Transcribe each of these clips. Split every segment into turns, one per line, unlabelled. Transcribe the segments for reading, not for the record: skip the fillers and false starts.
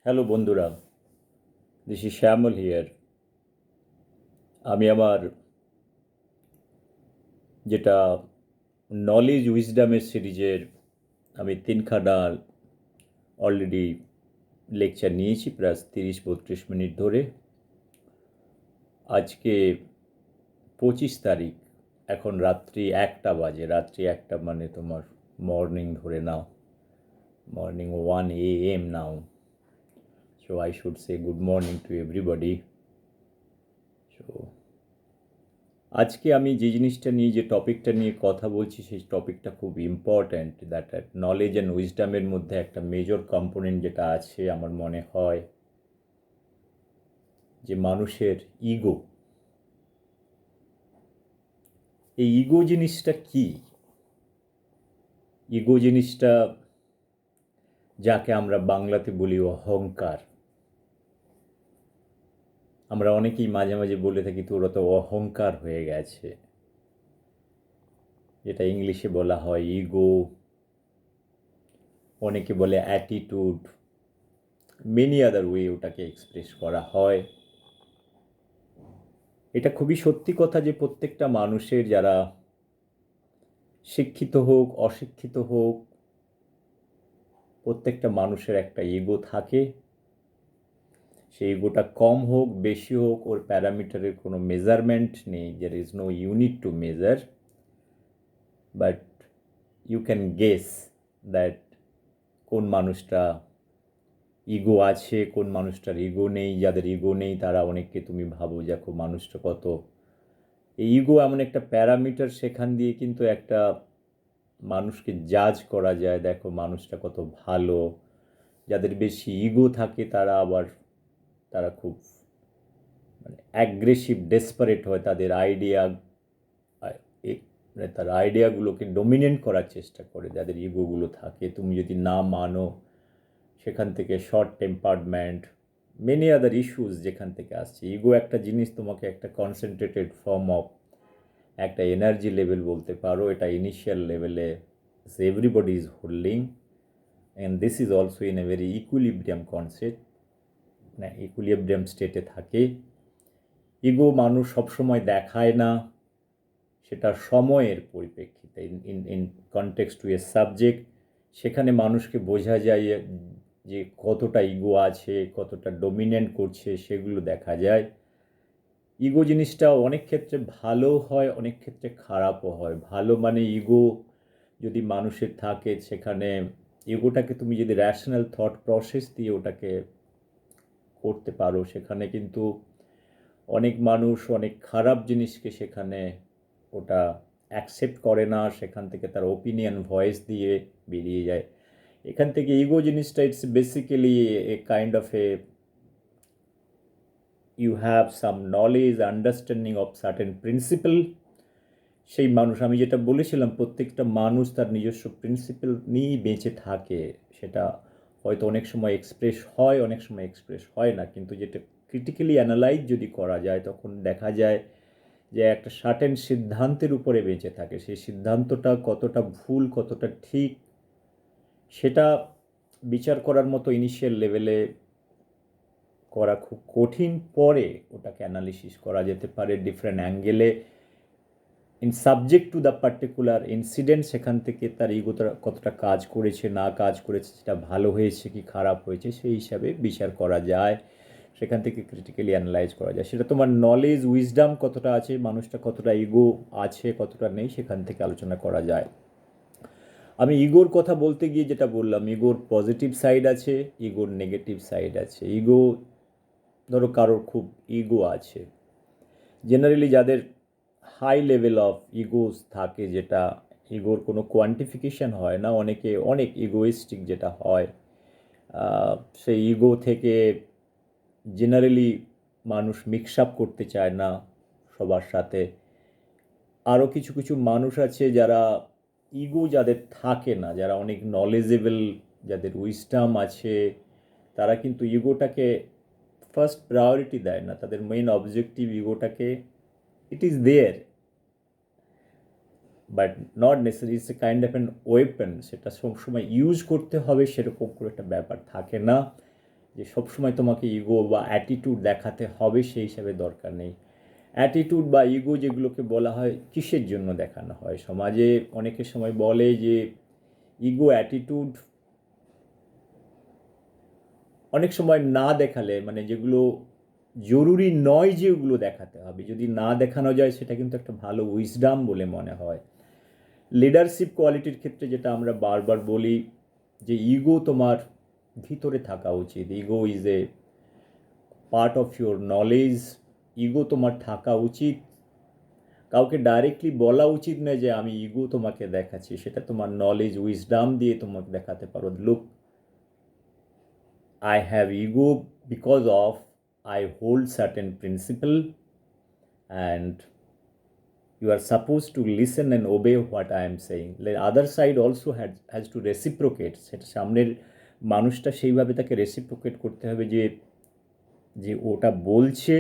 Hello বন্ধুরা, this is Shyamal here. আমি আমার যেটা নলেজ উইজডামের সিরিজের আমি তিনখানা অলরেডি লেকচার নিয়েছি প্রায় 30-32 মিনিট ধরে। আজকে 25 তারিখ, এখন রাত্রি 1টা বাজে। রাত্রি 1টা মানে তোমার মর্নিং ধরে নাও, মর্নিং 1 AM নাও। So I should say good morning to everybody. So আজকে আমি যে জিনিসটা নিয়ে যে টপিকটা নিয়ে কথা বলছি সেই টপিকটা খুব ইম্পর্ট্যান্ট। দ্যাট নলেজ অ্যান্ড উইজডামের মধ্যে একটা মেজর কম্পোনেন্ট যেটা আছে আমার মনে হয় যে মানুষের ইগো। এই ইগো জিনিসটা কি? ইগো জিনিসটা যাকে আমরা বাংলাতে বলি অহংকার। আমরা অনেকেই মাঝে মাঝে বলে থাকি তোরা তো অহংকার হয়ে গেছে, যেটা ইংলিশে বলা হয় ইগো, অনেকে বলে অ্যাটিটিউড, মেনি আদার ওয়ে ওটাকে এক্সপ্রেস করা হয়। এটা খুবই সত্যি কথা যে প্রত্যেকটা মানুষের, যারা শিক্ষিত হোক অশিক্ষিত হোক, প্রত্যেকটা মানুষের একটা ইগো থাকে। সেই ইগোটা কম হোক বেশি হোক ওর প্যারামিটারের কোনো মেজারমেন্ট নেই, there is no unit to measure, but you can guess that কোন মানুষটা ইগো আছে, কোন মানুষটার ইগো নেই। যাদের ইগো নেই তারা অনেককে তুমি ভাবো দেখো মানুষটা কত। এই ইগো এমন একটা প্যারামিটার, সেখান দিয়ে কিন্তু একটা মানুষকে জাজ করা যায়, দেখো মানুষটা কত ভালো। যাদের বেশি ইগো থাকে তারা খুব মানে অ্যাগ্রেসিভ, ডেসপারেট হয়, তাদের মানে তার আইডিয়াগুলোকে ডমিনেট করার চেষ্টা করে। যাদের ইগোগুলো থাকে, তুমি যদি না মানো, সেখান থেকে short temperament, many other issues যেখান থেকে আসছে। ইগো একটা জিনিস, তোমাকে একটা কনসেন্ট্রেটেড ফর্ম অফ একটা এনার্জি লেভেল বলতে পারো। এটা ইনিশিয়াল লেভেলে everybody is holding, and this is also in a very equilibrium concept, মানে ইকুইলিব্রিয়াম স্টেটে থাকে। ইগো মানুষ সবসময় দেখায় না, সেটা সময়ের পরিপ্রেক্ষিতে, in in context to a subject, সেখানে মানুষকে বোঝা যায় যে কতটা ইগো আছে, কতটা ডমিনেন্ট করছে, সেগুলো দেখা যায়। ইগো জিনিসটা অনেক ক্ষেত্রে ভালো হয়, অনেক ক্ষেত্রে খারাপও হয়। ভালো মানে ইগো যদি মানুষের থাকে, সেখানে ইগোটাকে তুমি যদি র্যাশনাল থট প্রসেস দিয়ে ওটাকে করতে পারো, সেখানে কিন্তু অনেক মানুষ অনেক খারাপ জিনিসকে সেখানে ওটা অ্যাকসেপ্ট করে না, সেখান থেকে তার ওপিনিয়ন ভয়েস দিয়ে বেরিয়ে যায়। এখান থেকে ইগো জিনিসটা it's basically A kind of A you have some knowledge understanding of certain principal. সেই মানুষ, আমি যেটা বলেছিলাম, প্রত্যেকটা মানুষ তার নিজস্ব প্রিন্সিপাল নিয়েই বেঁচে থাকে। সেটা হয়তো অনেক সময় এক্সপ্রেস হয়, অনেক সময় এক্সপ্রেস হয় না, কিন্তু যেটা ক্রিটিক্যালি অ্যানালাইজ যদি করা যায় তখন দেখা যায় যে একটা সার্টেন সিদ্ধান্তের উপরে বেঁচে থাকে। সেই সিদ্ধান্তটা কতটা ভুল কতটা ঠিক সেটা বিচার করার মতো ইনিশিয়াল লেভেলে করা খুব কঠিন। পরে ওটাকে অ্যানালিসিস করা যেতে পারে ডিফারেন্ট অ্যাঙ্গেলে, in subject to the particular incident. সেখান থেকে তার ইগোটা কতটা কাজ করেছে না কাজ করেছে, সেটা ভালো হয়েছে কি খারাপ হয়েছে, সেই হিসাবে বিচার করা যায়। সেখান থেকে ক্রিটিক্যালি অ্যানালাইজ করা যায়। সেটা তোমার নলেজ উইজডাম কতটা আছে, মানুষটা কতটা ইগো আছে কতটা নেই, সেখান থেকে আলোচনা করা যায়। আমি ইগোর কথা বলতে গিয়ে যেটা বললাম, ইগোর পজিটিভ সাইড আছে, ইগোর নেগেটিভ সাইড আছে। ইগো, ধরো কারোর খুব ইগো আছে, জেনারেলি যাদের হাই লেভেল অফ ইগোস থাকে, যেটা ইগোর কোনো কোয়ান্টিফিকেশান হয় না, অনেকে অনেক ইগোইস্টিক যেটা হয়, সেই ইগো থেকে জেনারেলি মানুষ মিক্স আপ করতে চায় না সবার সাথে। আরও কিছু কিছু মানুষ আছে যারা ইগো যাদের থাকে না, যারা অনেক নলেজেবল, যাদের উইজডাম আছে, তারা কিন্তু ইগোটাকে ফার্স্ট প্রায়োরিটি দেয় না। তাদের মেইন অবজেক্টিভ ইগোটাকে, it is there but not necessary, it's a kind of an weapon. সেটা সবসময় ইউজ করতে হবে সেরকম করে একটা ব্যাপার থাকে না। যে সবসময় তোমাকে ইগো বা অ্যাটিটিউড দেখাতে হবে সেই হিসাবে দরকার নেই। অ্যাটিটিউড বা ইগো যেগুলোকে বলা হয় কিসের জন্য দেখানো হয়? সমাজে অনেকের সময় বলে যে ইগো অ্যাটিটিউড অনেক সময় না দেখালে, মানে যেগুলো জরুরি নয় যে ওগুলো দেখাতে হবে, যদি না দেখানো যায় সেটা কিন্তু একটা ভালো উইজডাম বলে মনে হয়। লিডারশিপ কোয়ালিটির ক্ষেত্রে যেটা আমরা বারবার বলি যে ইগো তোমার ভিতরে থাকা উচিত। Ego is a part of your knowledge. Ego তোমার থাকা উচিত। কাউকে ডাইরেক্টলি বলা উচিত নয় যে আমি ইগো তোমাকে দেখাচ্ছি, সেটা তোমার নলেজ উইজডাম দিয়ে তোমাকে দেখাতে পারো। Look, I have ego because of I hold certain principle, and you are supposed to listen and obey what I am saying. The other side also has to reciprocate. সেটা সামনের মানুষটা সেইভাবে তাকে reciprocate করতে হবে যে যে ওটা বলছে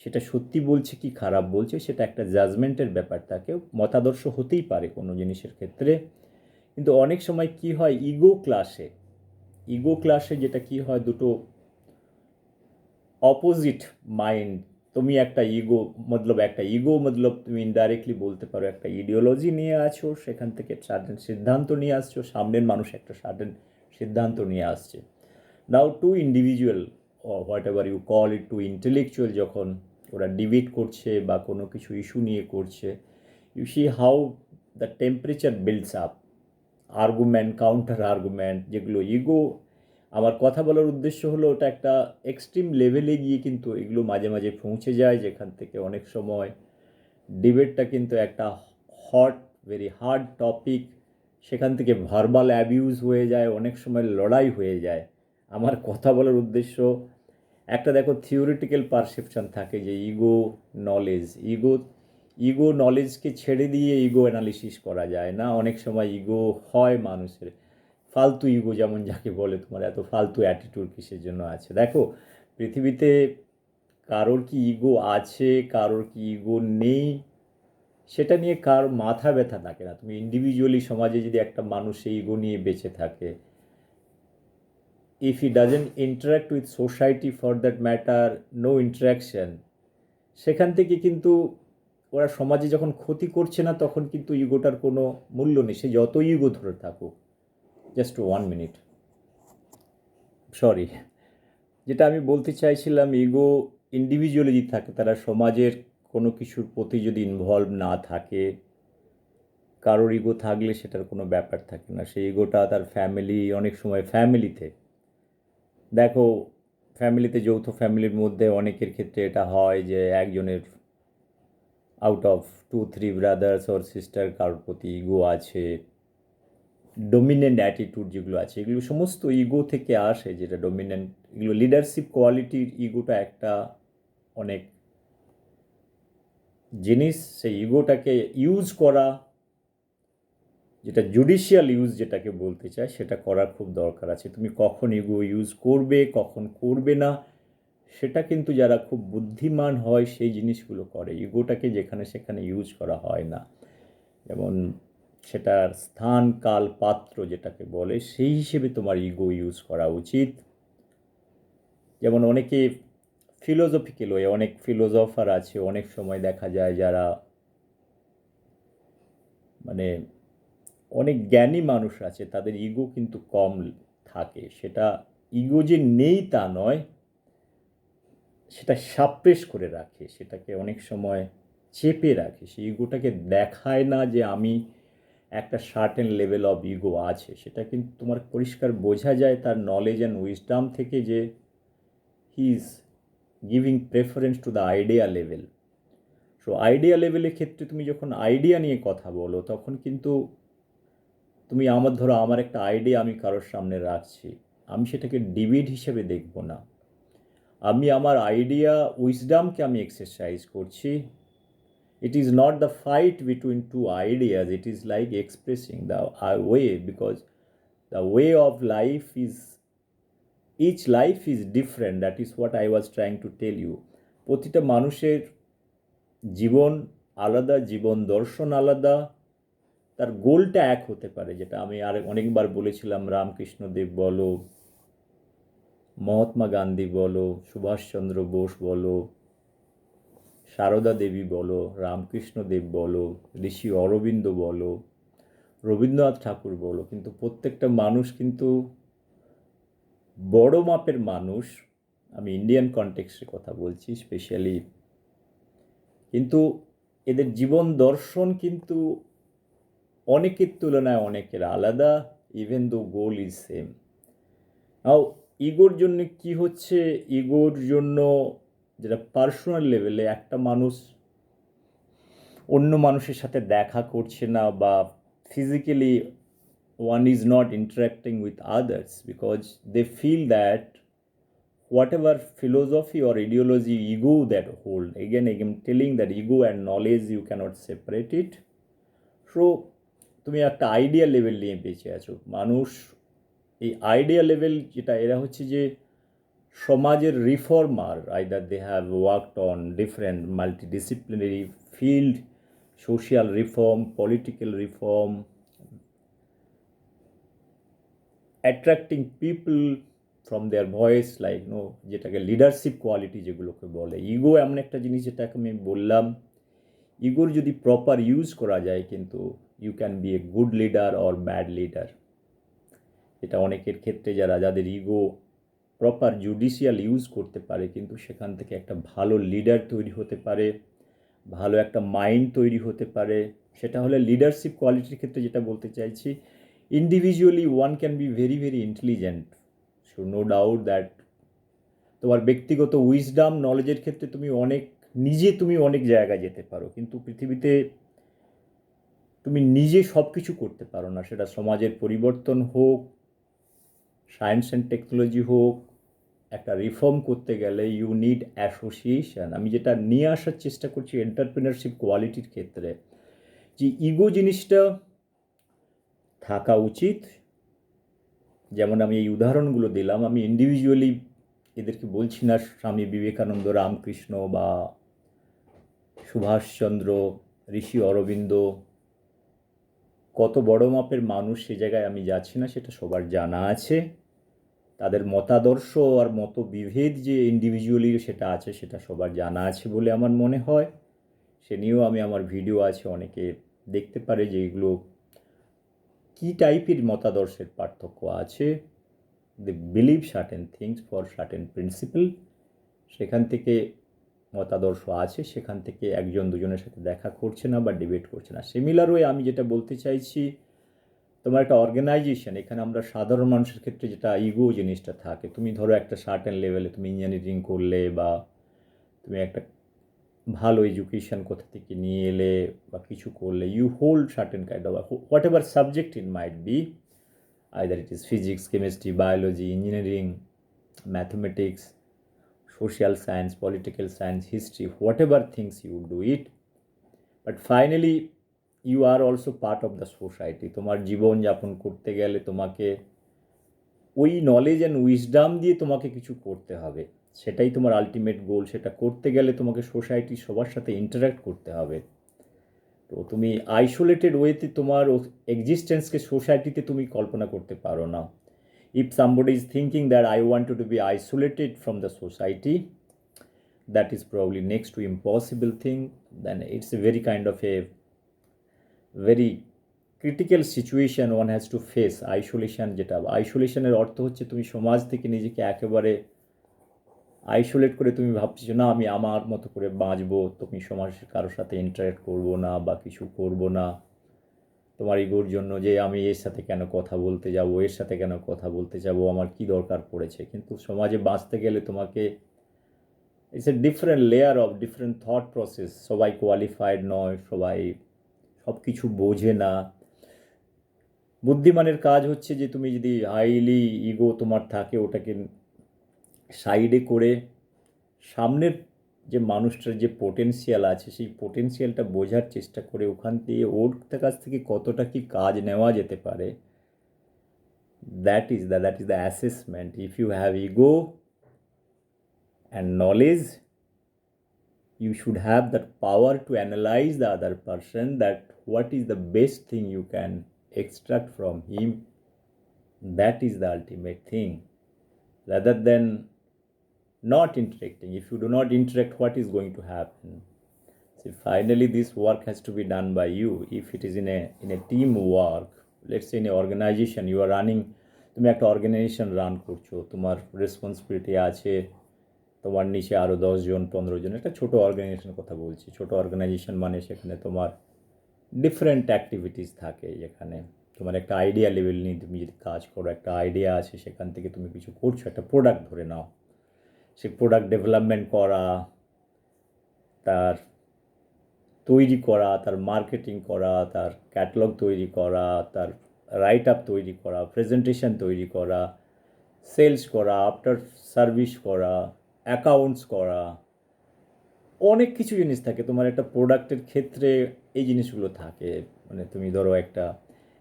সেটা সত্যি বলছে কি খারাপ বলছে, সেটা একটা জাজমেন্টের ব্যাপার থাকে। মতাদর্শ হতেই পারে কোনো জিনিসের ক্ষেত্রে, কিন্তু অনেক সময় কি হয় ইগো ক্লাসে যেটা কি হয়, দুটো অপোজিট মাইন্ড। তুমি একটা ইগো মতলব তুমি ইনডাইরেক্টলি বলতে পারো একটা ইডিওলজি নিয়ে আছো, সেখান থেকে সার্টেন সিদ্ধান্ত নিয়ে আসছো, সামনের মানুষ একটা সার্টেন সিদ্ধান্ত নিয়ে আসছে। Now to individual, whatever you call it, to intellectual যখন ওরা ডিবেট করছে বা কোনো কিছু ইস্যু নিয়ে করছে, you see how the temperature builds up, argument counter argument, যেগুলো ইগো। আমার কথা বলার উদ্দেশ্য হলো ওটা একটা এক্সট্রিম লেভেলে গিয়ে কিন্তু এগুলো মাঝে মাঝে পৌঁছে যায়, যেখান থেকে অনেক সময় ডিবেটটা কিন্তু একটা হট, ভেরি হার্ড টপিক, সেখান থেকে ভার্বাল অ্যাবিউজ হয়ে যায়, অনেক সময় লড়াই হয়ে যায়। আমার কথা বলার উদ্দেশ্য, একটা দেখো থিওরিটিক্যাল পারসেপশন থাকে যে ইগো নলেজকে ছেড়ে দিয়ে ইগো অ্যানালিসিস করা যায় না। অনেক সময় ইগো হয় মানুষের, ফালতু ইগো, যেমন যাকে বলে তোমার এত ফালতু অ্যাটিটিউড কিসের জন্য আছে। দেখো পৃথিবীতে কারোর কি ইগো আছে, কারোর কি ইগো নেই, সেটা নিয়ে কার মাথা ব্যথা থাকে না। তুমি ইন্ডিভিজুয়ালি সমাজে যদি একটা মানুষ সেই ইগো নিয়ে বেঁচে থাকে, if he doesn't interact with society for that matter, no interaction, সেখান থেকে কিন্তু ওরা সমাজে যখন ক্ষতি করছে না তখন কিন্তু ইগোটার কোনো মূল্য নেই, সে যত ইগো ধরে থাকুক। Just 1 minute, sorry. যেটা আমি বলতে চাইছিলাম, ইগো ইন্ডিভিজুয়ালি যদি থাকে, তারা সমাজের কোনো কিছুর প্রতি যদি ইনভলভ না থাকে, কারোর ইগো থাকলে সেটার কোনো ব্যাপার থাকে না। সেই ইগোটা তার ফ্যামিলি, অনেক সময় ফ্যামিলিতে দেখো, ফ্যামিলিতে যৌথ ফ্যামিলির মধ্যে অনেকের ক্ষেত্রে এটা হয় যে একজনের out of 2-3 brothers or sister কারোর প্রতি ইগো আছে, ডমিনেন্ট অ্যাটিটিউড যেগুলো আছে, এগুলো সমস্ত ইগো থেকে আসে। যেটা ডমিনেন্ট, এগুলো লিডারশিপ কোয়ালিটির ইগোটা একটা অনেক জিনিস। সেই ইগোটাকে ইউজ করা, যেটা জুডিশিয়াল ইউজ যেটাকে বলতে চায়, সেটা করার খুব দরকার আছে। তুমি কখন ইগো ইউজ করবে, কখন করবে না, সেটা কিন্তু যারা খুব বুদ্ধিমান হয় সেই জিনিসগুলো করে। ইগোটাকে যেখানে সেখানে ইউজ করা হয় না। যেমন সেটার স্থান, কাল, পাত্র যেটাকে বলে, সেই হিসেবে তোমার ইগো ইউজ করা উচিত। যেমন অনেকে ফিলোসফিক্যাল ওয়ে, অনেক ফিলোসফার আছে, অনেক সময় দেখা যায় যারা মানে অনেক জ্ঞানী মানুষ আছে, তাদের ইগো কিন্তু কম থাকে। সেটা ইগো যে নেই তা নয়, সেটা সাপ্রেস করে রাখে, সেটাকে অনেক সময় চেপে রাখে। সেই ইগোটাকে দেখায় না যে আমি একটা সার্টেন লেভেল অফ ইগো আছে। সেটা কিন্তু তোমার পরিষ্কার বোঝা যায় তার নলেজ অ্যান্ড উইজডাম থেকে যে he is giving preference to the idea level. So idea লেভেলের ক্ষেত্রে তুমি যখন আইডিয়া নিয়ে কথা বলো, তখন কিন্তু তুমি ধরো আমার একটা আইডিয়া আমি কারোর সামনে রাখছি, আমি সেটাকে ডিবেট হিসেবে দেখব না। আমি আমার আইডিয়া উইজডামকে আমি এক্সারসাইজ করছি। It is not the fight between two ideas, it is like expressing the way, because the way of life is, each life is different. That is what I was trying to tell you. প্রতিটা মানুষের জীবন আলাদা, জীবন দর্শন আলাদা, তার গোলটা এক হতে পারে। যেটা আমি অনেকবার বলেছিলাম, রামকৃষ্ণদেব বলো, মহাত্মা গান্ধী বলো, সুভাষচন্দ্র বোস বলো, সারদা দেবী বলো, রামকৃষ্ণ দেব বলো, ঋষি অরবিন্দ বলো, রবীন্দ্রনাথ ঠাকুর বলো, কিন্তু প্রত্যেকটা মানুষ কিন্তু বড় মাপের মানুষ। আমি ইন্ডিয়ান কনটেক্সটের কথা বলছি স্পেশালি, কিন্তু এদের জীবন দর্শন কিন্তু অনেকের তুলনায় অনেকের আলাদা, even though goal is same. নাও ইগোর জন্য কি হচ্ছে, ইগোর জন্য যেটা পার্সোনাল লেভেলে একটা মানুষ অন্য মানুষের সাথে দেখা করছে না, বা physically one is not interacting with others because they feel that whatever philosophy or ideology ego that hold, again I'm telling that ego and knowledge you cannot separate it. So তুমি একটা আইডিয়া লেভেল নিয়ে বেঁচে আছো। মানুষ এই idea level যেটা, এরা হচ্ছে যে সমাজের reformer, either they have worked on different multidisciplinary field, social reform, political reform, attracting people from their voice, like no, যেটাকে লিডারশিপ কোয়ালিটি যেগুলোকে বলে। ইগো এমন একটা জিনিস যেটাকে আমি বললাম, ইগোর যদি প্রপার ইউজ করা যায় কিন্তু you can be a good leader or bad leader. এটা অনেকের ক্ষেত্রে যাদের ইগো প্রপার জুডিশিয়াল ইউজ করতে পারে, কিন্তু সেখান থেকে একটা ভালো লিডার তৈরি হতে পারে, ভালো একটা মাইন্ড তৈরি হতে পারে। সেটা হলে লিডারশিপ কোয়ালিটির ক্ষেত্রে যেটা বলতে চাইছি, individually one can be very very intelligent, so no doubt that তোমার ব্যক্তিগত উইজডাম নলেজের ক্ষেত্রে তুমি অনেক জায়গায় যেতে পারো, কিন্তু পৃথিবীতে তুমি নিজে সব কিছু করতে পারো না। সেটা সমাজের পরিবর্তন হোক, সায়েন্স অ্যান্ড টেকনোলজি হোক, একটা রিফর্ম করতে গেলে ইউ নিড অ্যাসোসিয়েশন। আমি যেটা নিয়ে আসার চেষ্টা করছি এন্টারপ্রিনারশিপ কোয়ালিটির ক্ষেত্রে, যে ইগো জিনিসটা থাকা উচিত। যেমন আমি এই উদাহরণগুলো দিলাম, আমি ইন্ডিভিজুয়ালি এদেরকে বলছি না স্বামী বিবেকানন্দ, রামকৃষ্ণ বা সুভাষচন্দ্র, ঋষি অরবিন্দ কত বড় মাপের মানুষ, সে জায়গায় আমি যাচ্ছি না, সেটা সবার জানা আছে। তাদের মতাদর্শ আর মতবিভেদ যে ইন্ডিভিজুয়ালি সেটা আছে, সেটা সবার জানা আছে বলে আমার মনে হয়। সে নিয়েও আমার ভিডিও আছে, অনেকে দেখতে পারে যে এগুলো কী টাইপের মতাদর্শের পার্থক্য আছে। They believe certain things for certain principle, সেখান থেকে মতাদর্শ আছে, সেখান থেকে একজন দুজনের সাথে দেখা করছে না বা ডিবেট করছে না। সিমিলার ওয়ে আমি যেটা বলতে চাইছি, তোমার একটা অর্গানাইজেশন, এখানে আমরা সাধারণ মানুষের ক্ষেত্রে যেটা ইগো জিনিসটা থাকে, তুমি ধরো একটা সার্টেন লেভেলে তুমি ইঞ্জিনিয়ারিং করলে, বা তুমি একটা ভালো এডুকেশন কোথা থেকে নিয়ে এলে বা কিছু করলে, you hold certain kind of whatever subject in might be, either it is physics, chemistry, biology, engineering, mathematics, social science, political science, history, whatever things you do it, but finally you are also part of the society. তোমার জীবন যাপন করতে গেলে তোমাকে ওই knowledge and wisdom দিয়ে তোমাকে কিছু করতে হবে, সেটাই তোমার আলটিমেট গোল। সেটা করতে গেলে তোমাকে সোসাইটির সবার সাথে ইন্টারাক্ট করতে হবে। তো তুমি আইসোলেটেড ওয়েতে তোমার এক্সিস্টেন্সকে সোসাইটিতে তুমি কল্পনা করতে পারো না। If somebody is thinking that I want to be isolated from the society, that is probably next to impossible thing. Then it's a very kind of a very critical situation one has to face. Isolation, যেটা আইসোলেশনের অর্থ হচ্ছে তুমি সমাজ থেকে নিজেকে একেবারে isolate করে তুমি ভাবছো না আমি আমার মতো করে বাঁচবো, তুমি সমাজের কারোর সাথে ইন্টারাক্ট করবো না বা কিছু করবো না, তোমার ইগোর জন্য যে আমি এর সাথে কেন কথা বলতে যাব, এর সাথে কেন কথা বলতে যাব, আমার কি দরকার পড়েছে। কিন্তু সমাজে বাঁচতে গেলে তোমাকে it's a different layer of different thought process. সবাই কোয়ালিফাইড নয়, সবাই সব কিছু বোঝে না। বুদ্ধিমানের কাজ হচ্ছে যে তুমি যদি হাইলি ইগো তোমার থাকে, ওটাকে সাইডে করে সামনের যে মানুষটার যে পোটেনশিয়াল আছে, সেই পোটেনশিয়ালটা বোঝার চেষ্টা করে ওখান দিয়ে ওর কাছ থেকে কতটা কি কাজ নেওয়া যেতে পারে, that is the assessment. If you have ego and knowledge, you should have that power to analyze the other person, that what is the best thing you can extract from him. That is the ultimate thing. rather than not interacting. If you do not interact, what is going to happen? See, finally, this work has to be done by you. If it is in a team work, let's say in an organization, you are running, তুমি একটা organisation run করছো, তোমার responsibility আছে, তোমার নিচে আরও 10 জন 15 জন, একটা ছোটো অর্গানাইজেশনের কথা বলছি। ছোটো অর্গানাইজেশন মানে সেখানে তোমার ডিফারেন্ট অ্যাক্টিভিটিস থাকে, যেখানে তোমার একটা আইডিয়া লেভেল নিয়ে তুমি যদি কাজ করো, একটা আইডিয়া আছে, সেখান থেকে তুমি কিছু করছো, একটা প্রোডাক্ট ধরে নাও, সেই প্রোডাক্ট ডেভেলপমেন্ট করা, তার তৈরি করা, তার মার্কেটিং করা, তার ক্যাটালগ তৈরি করা, তার রাইট আপ তৈরি করা, প্রেজেন্টেশন তৈরি করা, সেলস করা, আফটার সার্ভিস করা, অ্যাকাউন্টস করা, অনেক কিছু জিনিস থাকে তোমার একটা প্রোডাক্টের ক্ষেত্রে। এই জিনিসগুলো থাকে। মানে তুমি ধরো একটা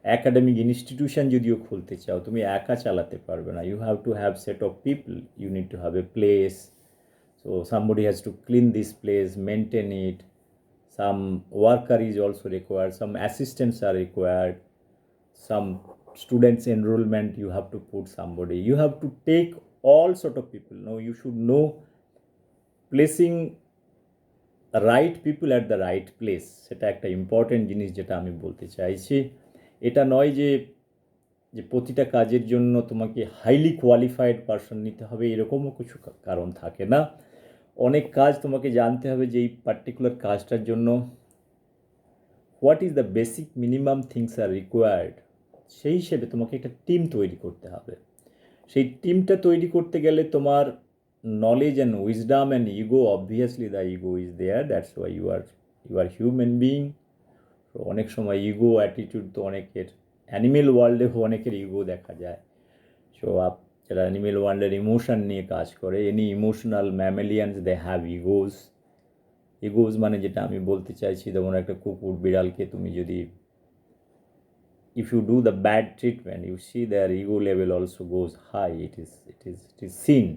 অ্যাকাডেমিক ইনস্টিটিউশন যদিও খুলতে চাও, তুমি একা চালাতে পারবে না। You have to have set of people, you need to have a place, so somebody has to clean this place, maintain it, some worker is also required, some assistants are required, some students enrollment you have to put somebody, you have to take all sort of people. Now you should know placing right people at the right place, সেটা একটা important জিনিস যেটা আমি বলতে চাইছি। এটা নয় যে যে প্রতিটা কাজের জন্য তোমাকে হাইলি কোয়ালিফাইড পারসন নিতে হবে, এরকমও কিছু কারণ থাকে না। অনেক কাজ তোমাকে জানতে হবে যে এই পার্টিকুলার কাজটার জন্য what is the basic minimum things are required, সেই হিসেবে তোমাকে একটা টিম তৈরি করতে হবে। সেই টিমটা তৈরি করতে গেলে তোমার knowledge and wisdom and ego, obviously the ego is there, that's why you are human being. তো অনেক সময় ইগো অ্যাটিটিউড তো অনেকের, অ্যানিমেল ওয়ার্ল্ডেও অনেকের ইগো দেখা যায়। সো যারা অ্যানিমেল ওয়ার্ল্ডের ইমোশন নিয়ে কাজ করে, এনি ইমোশনাল ম্যামেলিয়ানস দে হ্যাভ ইগোজ। ইগোজ মানে যেটা আমি বলতে চাইছি, যেমন একটা কুকুর বিড়ালকে তুমি যদি, if you do the bad treatment, you see their ego level also goes high, it is seen,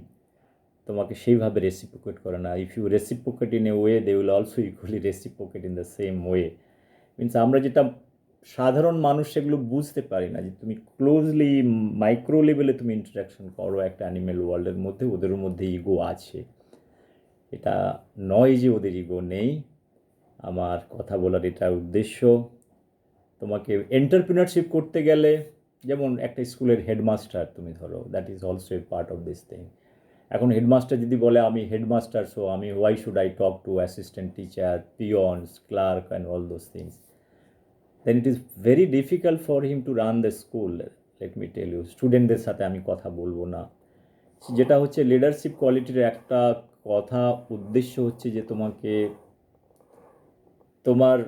তোমাকে সেইভাবে রেসিপ্রোকেট করে না। If you reciprocate in a way, they will also equally reciprocate in the same way. Means আমরা যেটা সাধারণ মানুষ সেগুলো বুঝতে পারি না, যে তুমি ক্লোজলি মাইক্রো লেভেলে তুমি ইন্টারাকশন করো একটা অ্যানিমেল ওয়ার্ল্ডের মধ্যে, ওদের মধ্যে ইগো আছে। এটা নয় যে ওদের ইগো নেই। আমার কথা বলার এটা উদ্দেশ্য। তোমাকে এন্টারপ্রিনারশিপ করতে গেলে, যেমন একটা স্কুলের হেডমাস্টার তুমি ধরো, that is also a part of this thing. এখন হেডমাস্টার যদি বলে আমি হেডমাস্টার, সো আমি why should I talk to assistant teacher, peons, clerk and all those things, then it is very difficult for him to run the school. Let me tell you, স্টুডেন্টদের সাথে আমি কথা বলবো না। যেটা হচ্ছে লিডারশিপ কোয়ালিটির একটা কথা, উদ্দেশ্য হচ্ছে যে তোমাকে তোমার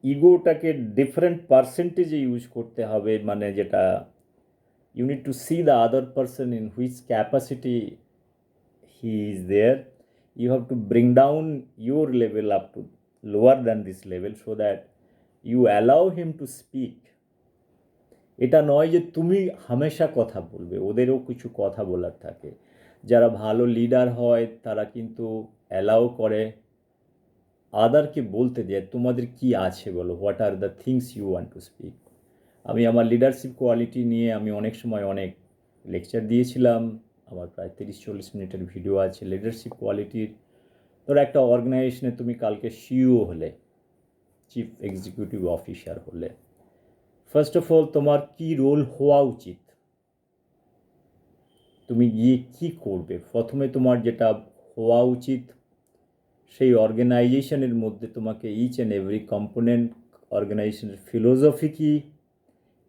ইগোটাকে ডিফারেন্ট পার্সেন্টেজে ইউজ করতে হবে। মানে যেটা you need to see the other person in which capacity he is there, you have to bring down your level up to lower than this level, so that you allow him to speak. এটা নয় যে তুমি হামেশা কথা বলবে, ওদেরও কিছু কথা বলার থাকে। যারা ভালো লিডার হয় তারা কিন্তু অ্যালাউ করে আদারকে বলতে দেয় তোমাদের কি আছে বলো, what are the things you want to speak. আমি আমার লিডারশিপ কোয়ালিটি নিয়ে আমি অনেক সময় অনেক লেকচার দিয়েছিলাম, আমার প্রায় 30-40 মিনিটের ভিডিও আছে লিডারশিপ কোয়ালিটির। ধরো একটা অর্গানাইজেশনে তুমি কালকে সিইও হলে, চিফ এক্সিকিউটিভ অফিসার হলে, ফার্স্ট অফ অল তোমার কি রোল হওয়া উচিত, তুমি গিয়ে কী করবে, প্রথমে তোমার যেটা হওয়া উচিত, সেই অর্গানাইজেশনের মধ্যে তোমাকে ইচ অ্যান্ড এভরি কম্পোনেন্ট, অর্গানাইজেশনের ফিলোসফি কী,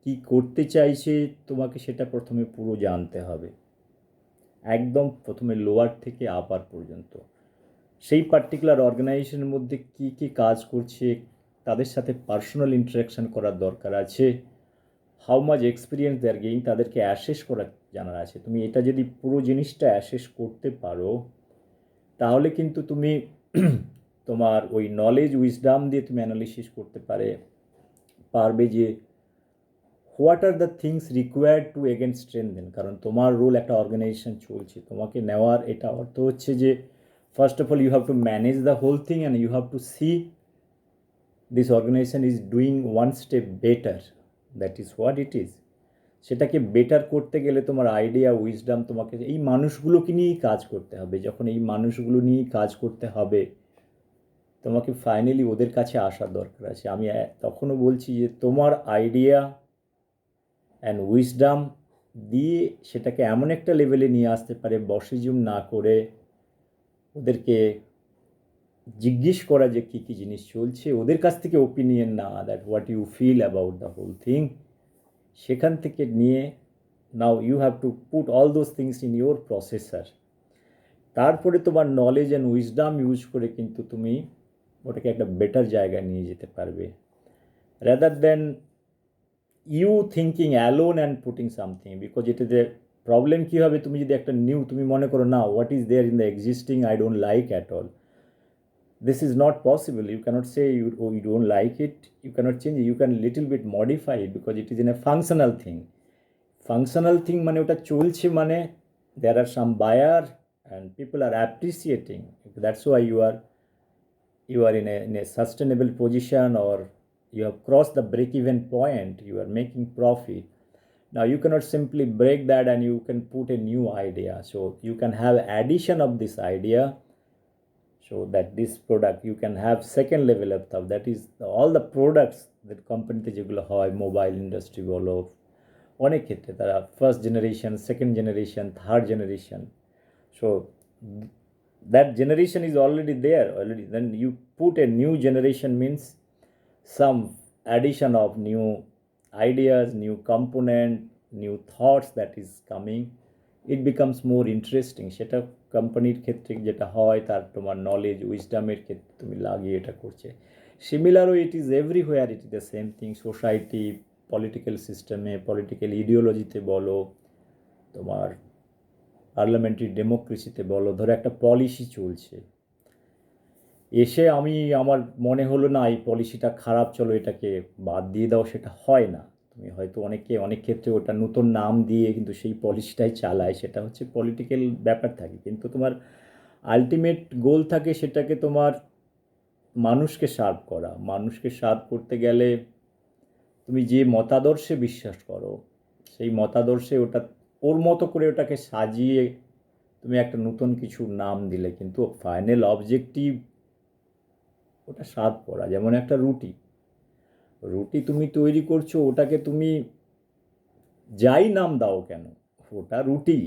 কী করতে চাইছে, তোমাকে সেটা প্রথমে পুরো জানতে হবে, একদম প্রথমে লোয়ার থেকে আপার পর্যন্ত। সেই পার্টিকুলার অর্গানাইজেশনের মধ্যে কী কী কাজ করছে, তাদের সাথে পার্সোনাল ইন্টারাকশান করার দরকার আছে, how much experience they are gain, তাদেরকে অ্যাসেস করা জানার আছে। তুমি এটা যদি পুরো জিনিসটা অ্যাসেস করতে পারো, তাহলে কিন্তু তুমি তোমার ওই নলেজ উইজডাম দিয়ে তুমি অ্যানালিসিস করতে পারবে যে what are the things required to again strengthen. কারণ তোমার রোল, একটা অর্গানাইজেশন চলছে, তোমাকে নেওয়ার এটা অর্থ হচ্ছে যে first of all you have to manage the whole thing and you have to see this organisation is doing one step better, that is what it is. সেটাকে বেটার করতে গেলে তোমার আইডিয়া উইজডাম তোমাকে এই মানুষগুলোকে নিয়েই কাজ করতে হবে। যখন এই মানুষগুলো নিয়েই কাজ করতে হবে তোমাকে ফাইনালি ওদের কাছে আসার দরকার আছে। আমি তখনও বলছি যে তোমার আইডিয়া অ্যান্ড উইজডাম দিয়ে সেটাকে এমন একটা লেভেলে নিয়ে আসতে পারে বসিজুম না করে ওদেরকে জিজ্ঞেস করা যে কী কী জিনিস চলছে, ওদের কাছ থেকে ওপিনিয়ন না, that what you feel about the whole thing, সেখান থেকে নিয়ে now you have to put all those things in your processor. তারপরে তোমার নলেজ অ্যান্ড উইজডাম ইউজ করে কিন্তু তুমি ওটাকে একটা বেটার জায়গায় নিয়ে যেতে পারবে, rather than you thinking alone and putting something. Because এটাতে প্রবলেম কী হবে, তুমি যদি একটা নিউ তুমি মনে করো না what is there in the existing I don't like at all, this is not possible. You cannot say you don't like it, you cannot change it, you can little bit modify it because it is in a functional thing. Functional thing মানে ওটা চলছে মানে there are some buyer and people are appreciating, that's why you are in a sustainable position, or you have crossed the break even point, you are making profit. Now you cannot simply break that and you can put a new idea, so you can have addition of this idea, so that this product you can have second level of stuff, that is all the products that কোম্পানিতে যেগুলো হয় mobile industry বলো অনেক ক্ষেত্রে তারা first generation, second generation, third generation, so that generation is already there already, then you put a new generation means some addition of new ideas, new component, new thoughts that is coming, it becomes more interesting. সেটা কোম্পানির ক্ষেত্রে যেটা হয় তার তোমার knowledge উইজডামের ক্ষেত্রে তুমি লাগিয়ে এটা করছে। সিমিলারও it is everywhere, it is the same thing, society, political সিস্টেমে, পলিটিক্যাল ইডিওলজিতে বলো, তোমার পার্লামেন্টারি ডেমোক্রেসিতে বলো, ধরো একটা পলিসি চলছে, এসে আমার মনে হলো না এই পলিসিটা খারাপ, চলো এটাকে বাদ দিয়ে দাও, সেটা হয় না। তুমি হয়তো অনেক ক্ষেত্রে ওটা নতুন নাম দিয়ে কিন্তু সেই পলিসিটাই চালায়, সেটা হচ্ছে পলিটিক্যাল ব্যাপার থাকে, কিন্তু তোমার আলটিমেট গোল থাকে সেটাকে তোমার মানুষকে সার্ভ করা। মানুষকে সার্ভ করতে গেলে তুমি যে মতাদর্শে বিশ্বাস করো সেই মতাদর্শে ওটা ওর মতো করে ওটাকে সাজিয়ে তুমি একটা নতুন কিছু নাম দিলে কিন্তু ফাইনাল অবজেক্টিভ ওটা সার্ভ করা। যেমন একটা রুটি তুমি তৈরি করছো, ওটাকে তুমি যাই নাম দাও কেন ওটা রুটি,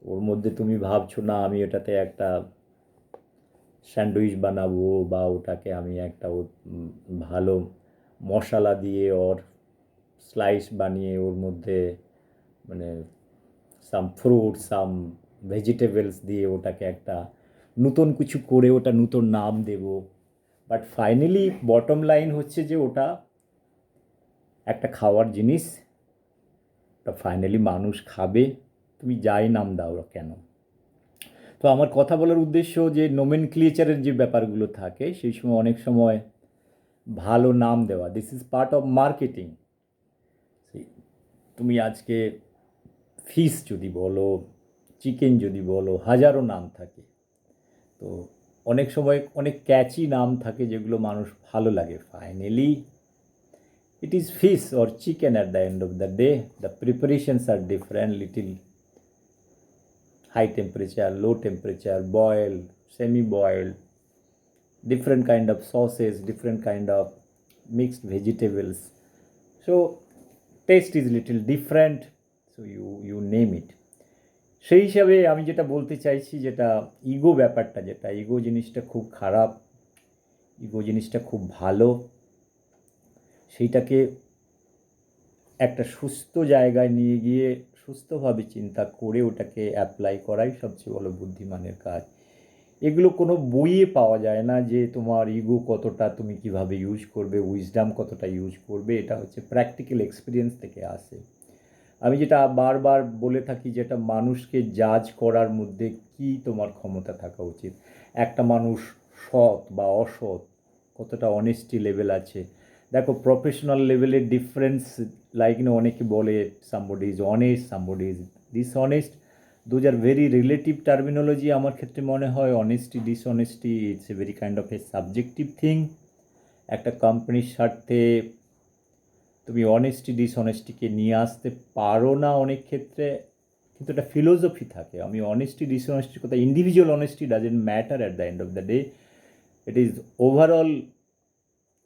ওর মধ্যে তুমি ভাবছো না আমি এটাতে একটা স্যান্ডউইচ বানাবো বা ওটাকে আমি একটা ভালো মশলা দিয়ে ওর স্লাইস বানিয়ে ওর মধ্যে মানে সাম ফ্রুট, সাম ভেজিটেবলস দিয়ে ওটাকে একটা নতুন কিছু করে ওটা নতুন নাম দেব। বাট ফাইনালি বটম লাইন হচ্ছে যে ওটা একটা খাওয়ার জিনিস, ওটা ফাইনালি মানুষ খাবে, তুমি যাই নাম দাও কেন। তো আমার কথা বলার উদ্দেশ্য যে নোমেনক্লিচারের যে ব্যাপারগুলো থাকে সেই সময় অনেক সময় ভালো নাম দেওয়া, this is part of marketing. তুমি আজকে ফিশ যদি বলো, চিকেন যদি বলো, হাজারো নাম থাকে, তো অনেক সময় অনেক ক্যাচি নাম থাকে যেগুলো মানুষ ভালো লাগে। Finally it is fish or chicken at the end of the day, the preparations are different, little high temperature, low temperature, boiled, semi boiled, different kind of sauces, different kind of mixed vegetables, so taste is little different, so you name it. সেই হিসাবে আমি যেটা বলতে চাইছি, যেটা ego ব্যাপারটা, যেটা ego জিনিসটা খুব খারাপ, ইগো জিনিসটা খুব ভালো, সেইটাকে একটা সুস্থ জায়গায় নিয়ে গিয়ে সুস্থভাবে চিন্তা করে ওটাকে অ্যাপ্লাই করাই সবচেয়ে বড় বুদ্ধিমানের কাজ। এগুলো কোনো বইয়ে পাওয়া যায় না যে তোমার ইগো কতটা তুমি কিভাবে ইউজ করবে, উইজডাম কতটা ইউজ করবে, এটা হচ্ছে প্র্যাকটিক্যাল এক্সপিরিয়েন্স থেকে আসে। আমি যেটা বারবার বলে থাকি, যেটা মানুষকে জাজ করার মধ্যে কি তোমার ক্ষমতা থাকা উচিত, একটা মানুষ সৎ বা অসৎ, কতটা অনেস্টি লেভেল আছে। দেখো প্রফেশনাল লেভেলের ডিফারেন্স, লাইক অনেকে বলে somebody is honest, somebody is dishonest, those are very relative terminology. আমার ক্ষেত্রে মনে হয় honesty, dishonesty it's a very kind of A subjective thing. একটা কোম্পানির স্বার্থে তুমি অনেস্টি ডিসঅনেস্টিকে নিয়ে আসতে পারো না অনেক ক্ষেত্রে, কিন্তু একটা ফিলোসফি থাকে। আমি অনেস্টি ডিসঅনেস্টির কথা, individual honesty doesn't matter at the end of the day, it is overall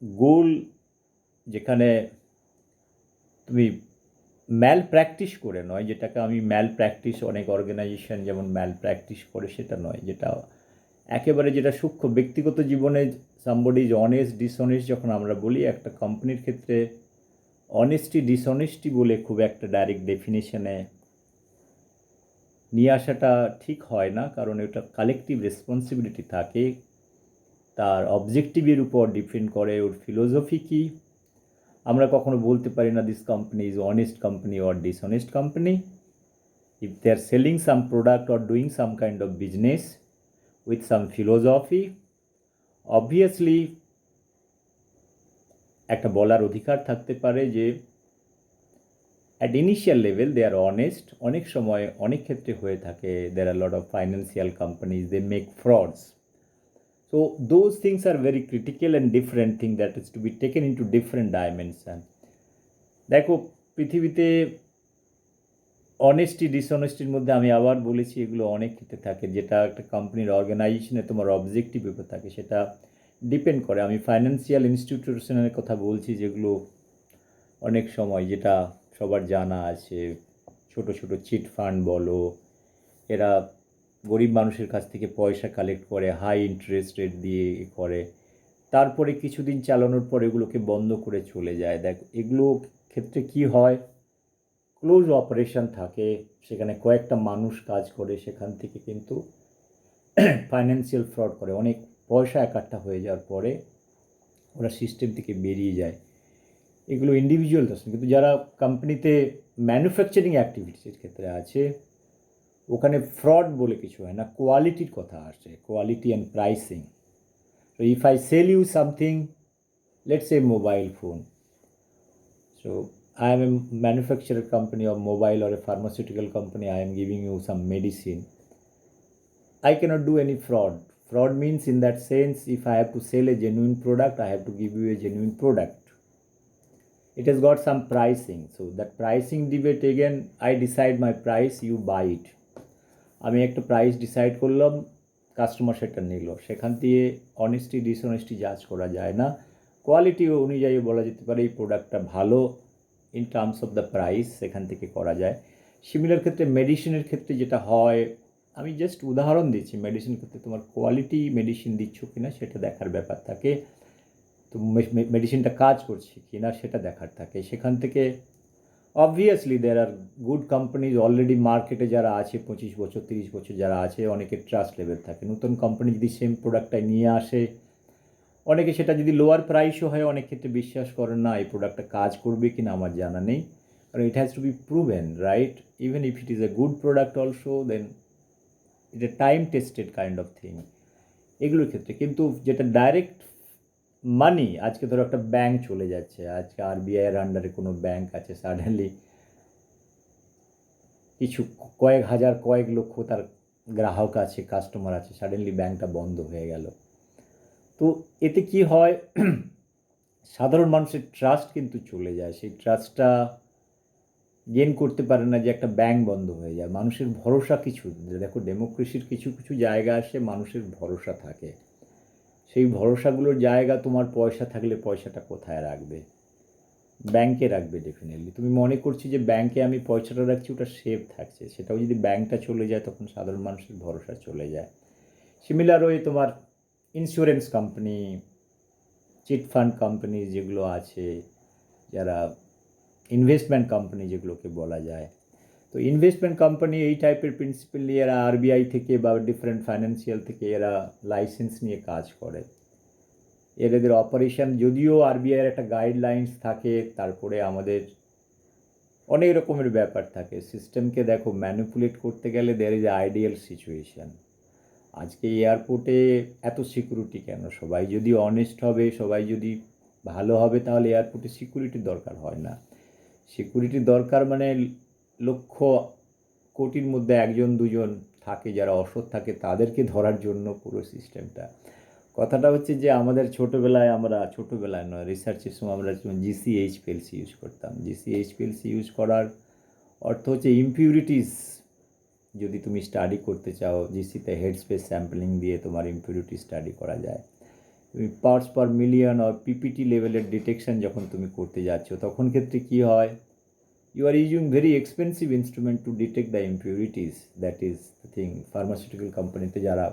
goal, যেখানে তুমি ম্যাল প্র্যাকটিস করে নয়, যেটাকে আমি ম্যাল প্র্যাকটিস, অনেক অর্গানাইজেশন যেমন ম্যাল প্র্যাকটিস করে, সেটা নয়, যেটা একেবারে যেটা সূক্ষ্ম ব্যক্তিগত জীবনে সামবডি ইজ অনেস্ট ডিসঅনেস্ট যখন আমরা বলি, একটা কোম্পানির ক্ষেত্রে অনেস্টি ডিসঅনেস্টি বলে খুব একটা ডাইরেক্ট ডেফিনেশনে নিয়ে আসাটা ঠিক হয় না, কারণ এটা কালেকটিভ রেসপন্সিবিলিটি থাকে, তার অবজেক্টিভের উপর ডিপেন্ড করে ওর ফিলোসফি কী। আমরা কখনো বলতে পারি না this company is honest company or dishonest company. If they are selling some product or doing some kind of business with some philosophy, obviously একটা বলার অধিকার থাকতে পারে যে at initial level they are honest. অনেক সময় অনেক ক্ষেত্রে হয়ে থাকে, there are lot of financial companies, they make frauds. So those things are very critical and different thing that is to be taken into different dimension. দেখো পৃথিবীতে honesty ডিসঅনেস্টির মধ্যে আমি আবার বলেছি এগুলো অনেক ক্ষেত্রে থাকে, যেটা একটা কোম্পানির অর্গানাইজেশনে তোমার অবজেক্টিভ উপর থাকে, সেটা ডিপেন্ড করে। আমি ফাইন্যান্সিয়াল ইনস্টিটিউশনের কথা বলছি, যেগুলো অনেক সময়, যেটা সবার জানা আছে, ছোট ছোট চিট ফান্ড বলো, এরা গরিব মানুষের কাছ থেকে পয়সা কালেক্ট করে, হাই ইন্টারেস্ট রেট দিয়ে করে, তারপরে কিছুদিন চালানোর পর এগুলোকে বন্ধ করে চলে যায়। দেখ এগুলো ক্ষেত্রে কি হয়, ক্লোজ অপারেশন থাকে, সেখানে কয়েকটা মানুষ কাজ করে, সেখান থেকে কিন্তু ফাইন্যান্সিয়াল ফ্রড করে, অনেক পয়সা একাট্টা হয়ে যাওয়ার পরে ওরা সিস্টেম থেকে বেরিয়ে যায়। এগুলো ইন্ডিভিজুয়াল দোষ, কিন্তু যারা কোম্পানিতে ম্যানুফ্যাকচারিং অ্যাক্টিভিটিসের ক্ষেত্রে আছে, ওখানে ফ্রড বলে কিছু হয় না, কোয়ালিটির কথা আসে, quality and pricing. So if I sell you something, let's say mobile phone, so I am a manufacturer company of mobile or a pharmaceutical company, I am giving you some medicine, I cannot do any fraud. Fraud means in that sense, if I have to sell a genuine product, I have to give you a genuine product. It has got some pricing, so that pricing debate again, I decide my price, you buy it. আমি একটা price decide করলাম, customer সেটা নিল, সেখান দিয়ে honesty dishonesty জাজ করা যায় না। কোয়ালিটি অনুযায়ী বলা যেতে পারে এই প্রোডাক্টটা ভালো in terms of the price, সেখান থেকে করা যায়। সিমিলার ক্ষেত্রে মেডিসিনের ক্ষেত্রে যেটা হয়, আমি জাস্ট উদাহরণ দিচ্ছি, মেডিসিনের ক্ষেত্রে তোমার কোয়ালিটি মেডিসিন দিচ্ছ কি না সেটা দেখার ব্যাপার থাকে, তো মেডিসিনটা কাজ করছে কি না সেটা দেখার থাকে। সেখান থেকে obviously there are good companies already মার্কেটে যারা আছে, 25 বছর 30 বছর যারা আছে, অনেকের ট্রাস্ট লেভেল থাকে। নতুন কোম্পানি যদি সেম প্রোডাক্টটাই নিয়ে আসে, অনেকে সেটা যদি লোয়ার প্রাইসও হয়, অনেক ক্ষেত্রে বিশ্বাস করেন না এই প্রোডাক্টটা কাজ করবে কি না আমার জানা নেই, কারণ it has to be proven, right? Even if it is a good product also, then it a time tested kind of thing এগুলোর ক্ষেত্রে। কিন্তু যেটা ডাইরেক্ট মানি, আজকে ধরো একটা ব্যাংক চলে যাচ্ছে, আজকে আরবিআইয়ের আন্ডারে কোনো ব্যাংক আছে, সাডেনলি কিছু কয়েক হাজার কয়েক লক্ষ তার গ্রাহক আছে, কাস্টমার আছে, সাডেনলি ব্যাংকটা বন্ধ হয়ে গেল। তো এতে কি হয়, সাধারণ মানুষের ট্রাস্ট কিন্তু চলে যায়, সেই ট্রাস্টটা গেন করতে পারে না যে একটা ব্যাংক বন্ধ হয়ে যায়। মানুষের ভরসা কিছু, দেখো ডেমোক্রেসির কিছু কিছু জায়গা আসে মানুষের ভরসা থাকে, সেই ভরসাগুলোর জায়গা, তোমার পয়সা থাকলে পয়সাটা কোথায় রাখবে? ব্যাংকে রাখবে ডেফিনেটলি। তুমি মনে করছি যে ব্যাংকে আমি পয়সাটা রাখছি, ওটা সেফ থাকছে, সেটাও যদি ব্যাংকটা চলে যায় তখন সাধারণ মানুষের ভরসা চলে যায়। সিমিলার ওয়ে তোমার insurance company, chit fund company যেগুলো আছে, যারা ইনভেস্টমেন্ট কোম্পানি যেগুলোকে বলা যায়, তো ইনভেস্টমেন্ট কোম্পানি এই টাইপের প্রিন্সিপাল নিয়ে এরা আরবিআই থেকে বা ডিফারেন্ট ফাইন্যান্সিয়াল থেকে এরা লাইসেন্স নিয়ে কাজ করে। এদের অপারেশন, যদিও আরবিআইয়ের একটা গাইডলাইন্স থাকে, তারপরে আমাদের অনেক রকমের ব্যাপার থাকে। সিস্টেমকে দেখো ম্যানিপুলেট করতে গেলে দেয়ার ইজ আইডিয়াল সিচুয়েশান। আজকে এয়ারপোর্টে এত সিকিউরিটি কেন? সবাই যদি অনেস্ট হবে, সবাই যদি ভালো হবে, তাহলে এয়ারপোর্টে সিকিউরিটির দরকার হয় না। সিকিউরিটির দরকার মানে লক্ষ কোটির মধ্যে একজন দুজন থাকে যারা অসৎ থাকে, তাদেরকে ধরার জন্য পুরো সিস্টেমটা। কথাটা হচ্ছে যে আমাদের ছোটোবেলায় নয়, রিসার্চের সময় আমরা জিসিএইচপিএলসি ইউজ করতাম। জিসিএইচপিএলসি ইউজ করার অর্থ হচ্ছে ইমপিউরিটিস যদি তুমি স্টাডি করতে চাও, জিসিতে হেড স্পেস স্যাম্পলিং দিয়ে তোমার ইমপিউরিটি স্টাডি করা যায়। তুমি পার্টস পার মিলিয়ন আর পিপিটি লেভেলের ডিটেকশন যখন তুমি করতে যাচ্ছ, তখন ক্ষেত্রে কী হয়, you are using very expensive instrument to detect the impurities. That is the thing. Pharmaceutical কোম্পানিতে যারা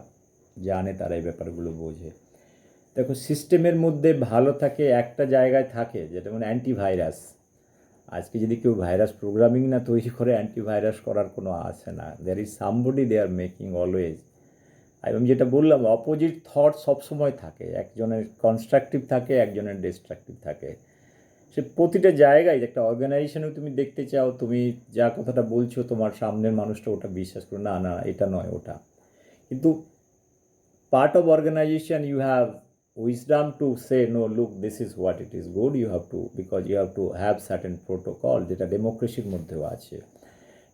জানে তারা এই ব্যাপারগুলো বোঝে। দেখো, সিস্টেমের মধ্যে ভালো থাকে একটা জায়গায় থাকে, যেটা মানে অ্যান্টিভাইরাস। আজকে যদি কেউ ভাইরাস প্রোগ্রামিং না তৈরি করে, অ্যান্টিভাইরাস করার কোনো আছে না। There is somebody they are making always. আমি যেটা বললাম, অপোজিট থট সবসময় থাকে, একজনের কনস্ট্রাকটিভ থাকে, একজনের ডিস্ট্রাকটিভ থাকে। সে প্রতিটা জায়গায় একটা অর্গানাইজেশনেও তুমি দেখতে চাও, তুমি যা কথাটা বলছো তোমার সামনের মানুষটা ওটা বিশ্বাস করো, না না এটা নয় ওটা। কিন্তু part of organization you have wisdom to say no, look this is what it is good, you have to, because you have to have certain protocol, যেটা ডেমোক্রেসির মধ্যেও আছে।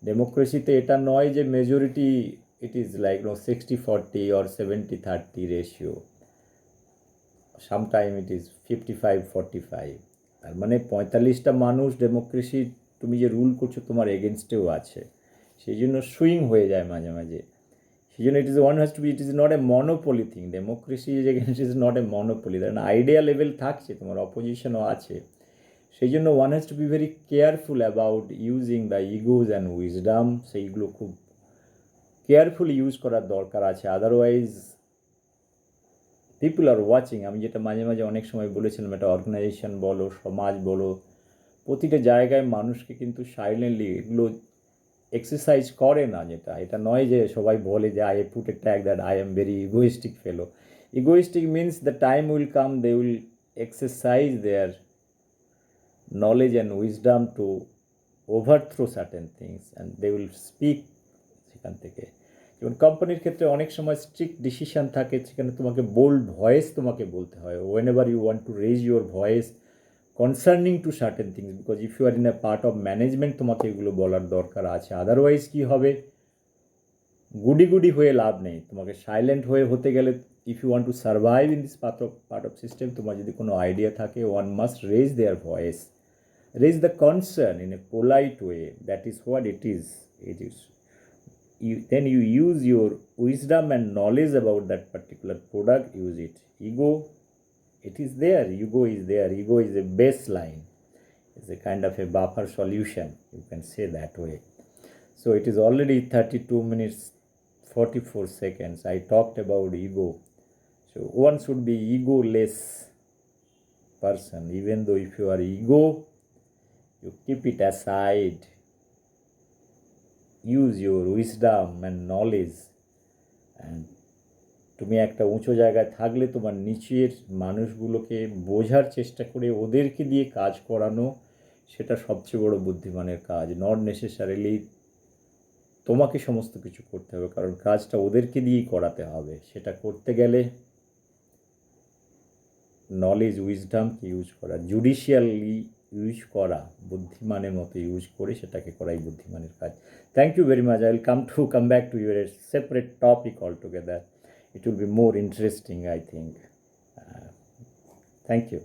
ডেমোক্রেসিতে এটা নয় যে majority it is like 60-40 or 70-30 ratio, sometime it is 55-45। তার মানে 45টা মানুষ ডেমোক্রেসি তুমি যে রুল করছো তোমার এগেনস্টেও আছে, সেই জন্য সুইং হয়ে যায় মাঝে মাঝে। সেই জন্য it is not a monopoly thing. Democracy it is not a monopoly. কারণ আইডিয়া লেভেল থাকছে, তোমার অপোজিশনও আছে। সেই জন্য one has to be very careful about using the egos and wisdom. সেইগুলো খুব কেয়ারফুলি ইউজ করার দরকার আছে, আদারওয়াইজ পিপুল আর ওয়াচিং। আমি যেটা মাঝে মাঝে অনেক সময় বলেছিলাম, একটা অর্গানাইজেশন বলো, সমাজ বলো, প্রতিটা জায়গায় মানুষকে কিন্তু সাইলেন্টলি এগুলো এক্সারসাইজ করে না। যেটা এটা নয় যে সবাই বলে যে I put a tag that I am very egoistic fellow. Egoistic means the time will come they will exercise their knowledge and wisdom to overthrow certain things and they will speak সেখান থেকে। যেমন কোম্পানির ক্ষেত্রে অনেক সময় strict decision থাকে, সেখানে তোমাকে বোল্ড ভয়েস তোমাকে বলতে হয় whenever you want to raise your voice concerning to certain things, because if you are in a part of management তোমাকে এগুলো বলার দরকার আছে। আদারওয়াইজ কী হবে, গুডি হয়ে লাভ নেই। তোমাকে সাইলেন্ট হতে গেলে, if you want to survive in this part of system, তোমার যদি কোনো আইডিয়া থাকে, one must raise their voice, raise the concern in a polite way. That is what it is. Then you use your wisdom and knowledge about that particular product, use it. Ego, it is there, ego is there. Ego is a baseline, it's a kind of a buffer solution, you can say that way. So it is already 32 minutes 44 seconds I talked about ego. So one should be egoless person. Even though if you are ego, you keep it aside, use your wisdom and knowledge, and তুমি একটা উঁচু জায়গায় থাকলে তোমার নিচের মানুষগুলোকে বোঝার চেষ্টা করে ওদেরকে দিয়ে কাজ করানো, সেটা সবচেয়ে বড় বুদ্ধিমানের কাজ। নট নেসেসারিলি তোমাকে সমস্ত কিছু করতে হবে, কারণ কাজটা ওদেরকে দিয়েই করাতে হবে। সেটা করতে গেলে নলেজ উইজডমকে ইউজ করা, জুডিশিয়ালি ইউজ করা, বুদ্ধিমানের মতো ইউজ করে সেটাকে করাই বুদ্ধিমানের কাজ। Thank you very much. I will come back to your separate topic all together. It will be more interesting, I think. Thank you.